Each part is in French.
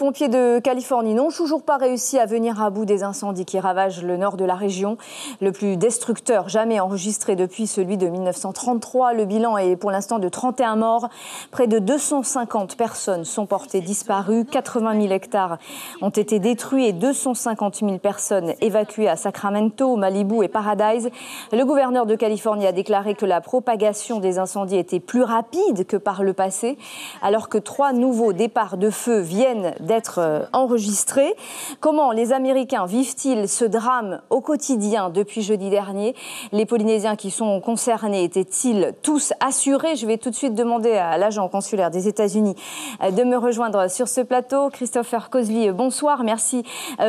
pompiers de Californie n'ont toujours pas réussi à venir à bout des incendies qui ravagent le nord de la région. Le plus destructeur jamais enregistré depuis celui de 1933. Le bilan est pour l'instant de 31 morts. Près de 250 personnes sont portées disparues. 80 000 hectares ont été détruits et 250 000 personnes évacuées à Sacramento, Malibu et Paradise. Le gouverneur de Californie a déclaré que la propagation des incendies était plus rapide que par le passé, alors que 3 nouveaux départs de feu viennent d'être enregistrés. Comment les Américains vivent-ils ce drame au quotidien depuis jeudi dernier? Les Polynésiens qui sont concernés étaient-ils tous assurés? Je vais tout de suite demander à l'agent consulaire des États-Unis de me rejoindre sur ce plateau. Christopher Cosby, bonsoir. Merci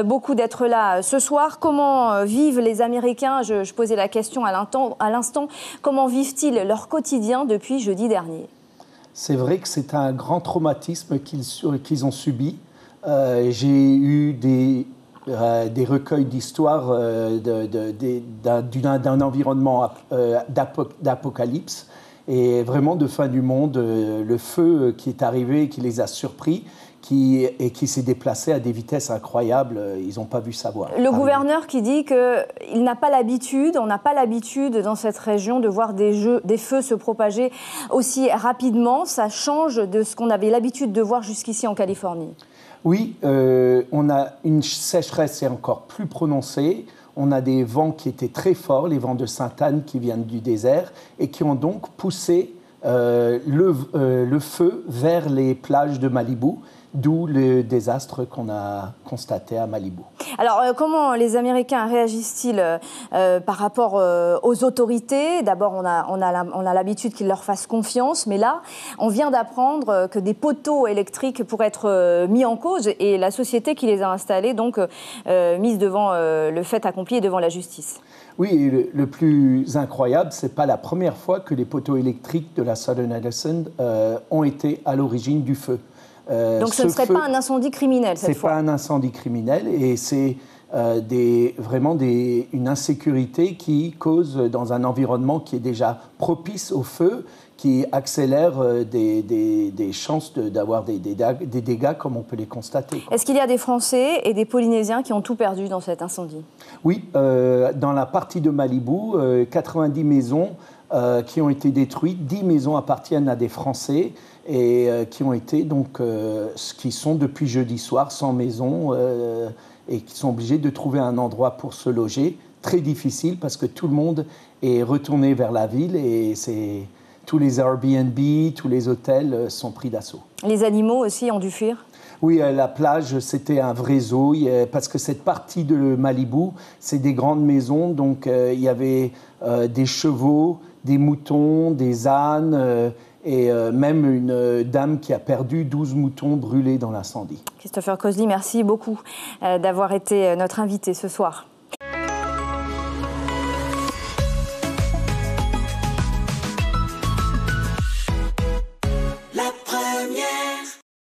beaucoup d'être là ce soir. Comment vivent les Américains? Je posais la question à l'instant. Comment vivent-ils leur quotidien depuis jeudi dernier? C'est vrai que c'est un grand traumatisme qu'ils ont subi. J'ai eu des recueils d'histoires d'un environnement d'apocalypse et vraiment de fin du monde. Le feu qui est arrivé, qui les a surpris, qui s'est déplacé à des vitesses incroyables, ils n'ont pas vu ça voir. Le gouverneur qui dit qu'il n'a pas l'habitude, on n'a pas l'habitude dans cette région de voir des feux se propager aussi rapidement. Ça change de ce qu'on avait l'habitude de voir jusqu'ici en Californie. Oui, on a une sécheresse encore plus prononcée. On a des vents qui étaient très forts, les vents de Sainte-Anne qui viennent du désert et qui ont donc poussé le feu vers les plages de Malibu, d'où le désastre qu'on a constaté à Malibu. Alors, comment les Américains réagissent-ils par rapport aux autorités? D'abord, on a l'habitude qu'ils leur fassent confiance, mais là, on vient d'apprendre que des poteaux électriques pourraient être mis en cause et la société qui les a installés, donc, mise devant le fait accompli et devant la justice. Oui, le plus incroyable, ce n'est pas la première fois que les poteaux électriques de la Southern Edison ont été à l'origine du feu. Donc ce ne serait pas un incendie criminel cette fois? Ce n'est pas un incendie criminel et c'est vraiment une insécurité qui cause dans un environnement qui est déjà propice au feu, qui accélère des chances d'avoir des dégâts comme on peut les constater. Est-ce qu'il y a des Français et des Polynésiens qui ont tout perdu dans cet incendie? Oui, dans la partie de Malibu, 90 maisons qui ont été détruites. 10 maisons appartiennent à des Français et qui sont depuis jeudi soir sans maison et qui sont obligés de trouver un endroit pour se loger. Très difficile parce que tout le monde est retourné vers la ville et tous les Airbnb, tous les hôtels sont pris d'assaut. Les animaux aussi ont dû fuir? Oui, la plage, c'était un vrai zoo, parce que cette partie de Malibu, c'est des grandes maisons, donc il y avait des chevaux, des moutons, des ânes, et même une dame qui a perdu 12 moutons brûlés dans l'incendie. Christopher Cosby, merci beaucoup d'avoir été notre invité ce soir.